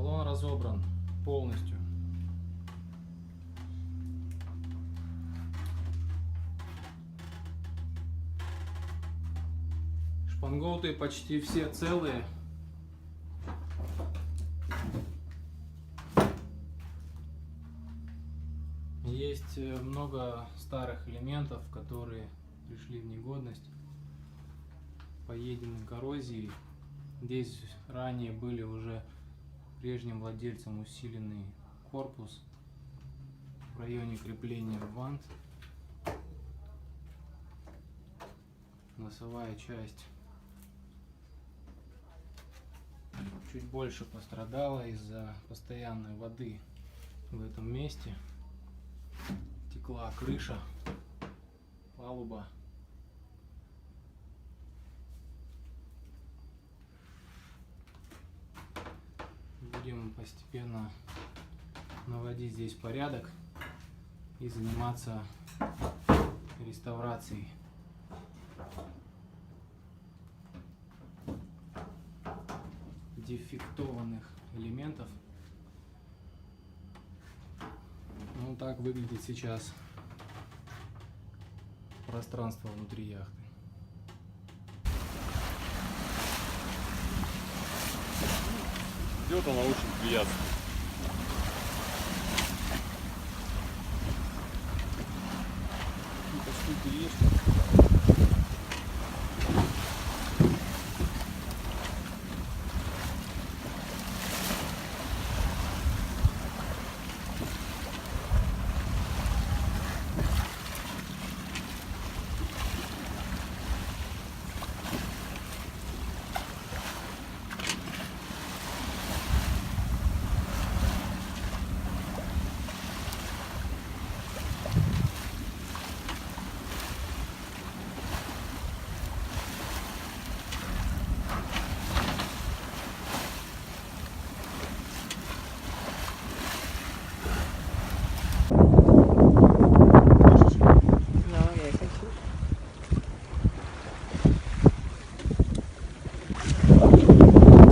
Салон разобран полностью. Шпангоуты почти все целые. Есть много старых элементов, которые пришли в негодность, поедены коррозией. Здесь ранее были уже прежним владельцем усиленный корпус в районе крепления вант. Носовая часть чуть больше пострадала из-за постоянной воды в этом месте. Текла крыша, палуба. Будем постепенно наводить здесь порядок и заниматься реставрацией. Дефектованных элементов. Ну, так выглядит сейчас пространство внутри яхты. Идет она очень приятно. Какие-то штуки есть.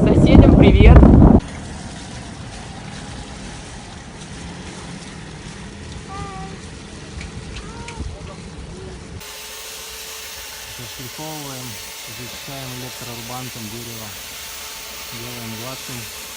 Соседям привет! Зашлифовываем, зачищаем электрорубантом дерево, делаем гладким.